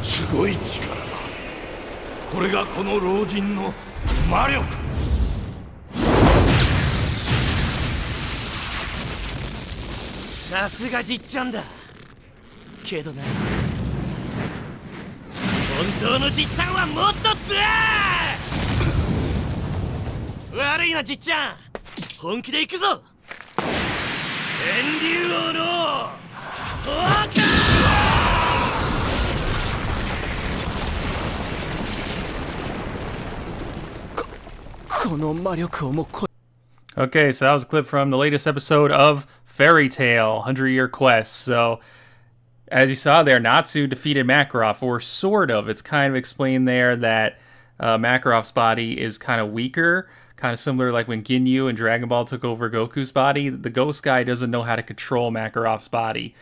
すごい力だ。これがこの老人の魔力。さすがじっちゃんだ。けどな、本当のじっちゃんはもっと強い。悪いなじっちゃん、本気で行くぞ。天竜王の放火。Okay, so that was a clip from the latest episode of Fairy Tail 100-Year Quest. So, as you saw there, Natsu defeated Makarov, or sort of. It's kind of explained there that Makarov's body is kind of weaker, kind of similar like when Ginyu and Dragon Ball took over Goku's body. The ghost guy doesn't know how to control Makarov's body,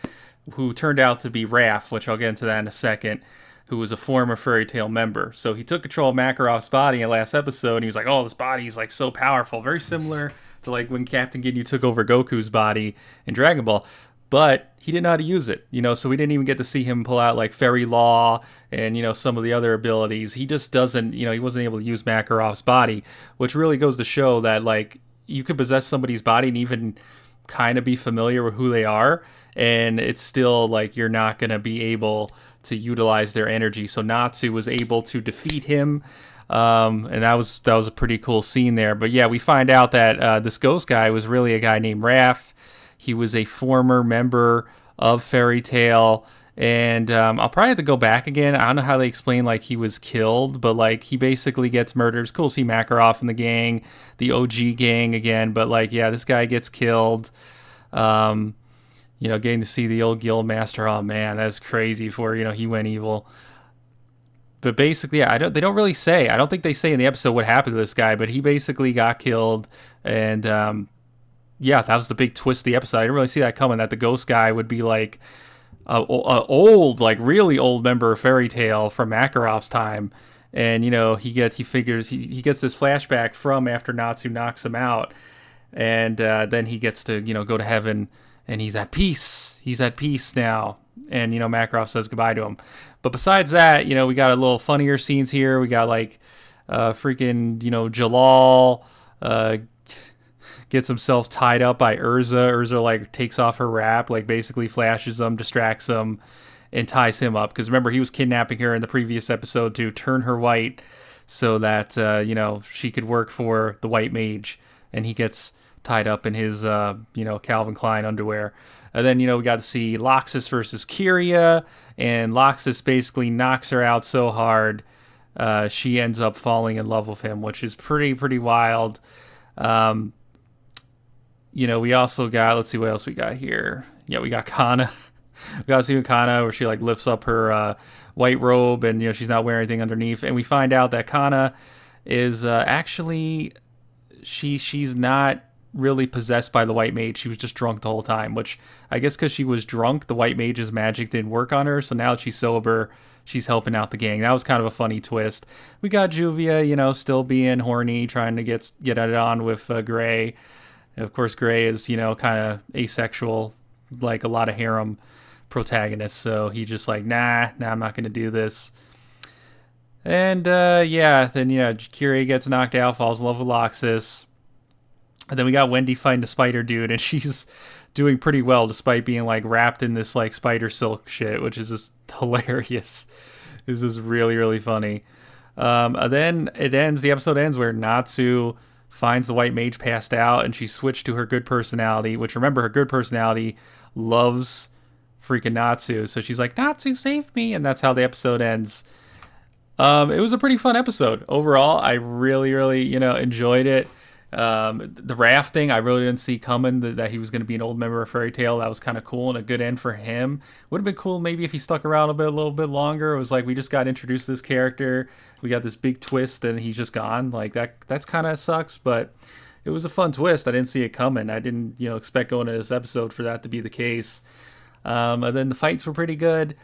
who turned out to be Raph, which I'll get into that in a second, who was a former Fairy Tail member. So he took control of Makarov's body in the last episode, and he was like, oh, this body is like so powerful. Very similar to like when Captain Ginyu took over Goku's body in Dragon Ball. But he didn't know how to use it, so we didn't even get to see him pull out like Fairy Law and, some of the other abilities. He just doesn't, he wasn't able to use Makarov's body, which really goes to show that like you could possess somebody's body and even kind of be familiar with who they are, and it's still like you're not going to be able to utilize their energy. So Natsu was able to defeat him, and that was a pretty cool scene there. But yeah, we find out that this ghost guy was really a guy named Raph. He was a former member of Fairy Tail, and I'll probably have to go back again. I don't know how they explain like he was killed, but like he basically gets murdered. It's cool to see Makarov and the gang, the OG gang again, but like yeah, this guy gets killed. Getting to see the old guild master. Oh man, that's crazy for he went evil. But basically, yeah, they don't really say. I don't think they say in the episode what happened to this guy, but he basically got killed, and yeah, that was the big twist of the episode. I didn't really see that coming, that the ghost guy would be like a old, like really old member of Fairy Tail from Makarov's time. And, he gets this flashback from after Natsu knocks him out. And then he gets to, go to heaven, and he's at peace. He's at peace now. And, Makarov says goodbye to him. But besides that, we got a little funnier scenes here. We got like freaking, JELLAL gets himself tied up by ERZA. ERZA like takes off her wrap, like basically flashes him, distracts him, and ties him up. Because remember, he was kidnapping her in the previous episode to turn her white so that, she could work for the White Mage. And he gets tied up in his, Calvin Klein underwear. And then, we got to see Loxus versus Kyria. And Loxus basically knocks her out so hard, she ends up falling in love with him, which is pretty wild. We also got, let's see what else we got here. Yeah, we got Kana. We got to see Kana where she like lifts up her white robe and, she's not wearing anything underneath. And we find out that Kana is actually, she's not really possessed by the White Mage. She was just drunk the whole time, which I guess because she was drunk, the White Mage's magic didn't work on her. So now that she's sober, she's helping out the gang. That was kind of a funny twist. We got Juvia, still being horny, trying to get it on with Gray. Of course, Gray is, kind of asexual, like a lot of harem protagonists. So he just like, nah, I'm not going to do this. And, then, Kyria gets knocked out, falls in love with Loxus. And then we got Wendy fighting the spider dude, and she's doing pretty well despite being, like, wrapped in this, like, spider silk shit, which is just hilarious. This is really, really funny. And then the episode ends where Natsu finds the White Mage passed out, and she switched to her good personality, which, remember, her good personality loves freaking Natsu. So she's like, Natsu, save me, and that's how the episode ends. It was a pretty fun episode. Overall, I really, really, enjoyed it. The raft thing, I really didn't see coming, that he was going to be an old member of Fairy Tail. That was kind of cool and a good end for him. Would have been cool maybe if he stuck around a little bit longer. It was like we just got introduced to this character, we got this big twist, and he's just gone. Like that's kind of sucks, but it was a fun twist. I didn't see it coming. I didn't expect going to this episode for that to be the case. And then the fights were pretty good,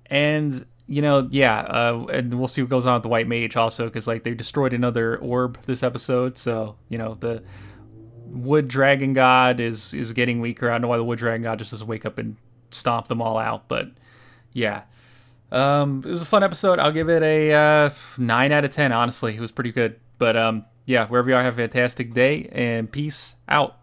and and we'll see what goes on with the White Mage also, because like they destroyed another orb this episode, so Wood Dragon God is getting weaker. I don't know why the Wood Dragon God just doesn't wake up and stomp them all out, but yeah. It was a fun episode. I'll give it a 9 out of 10, honestly. It was pretty good. But yeah, wherever you are, have a fantastic day, and peace out.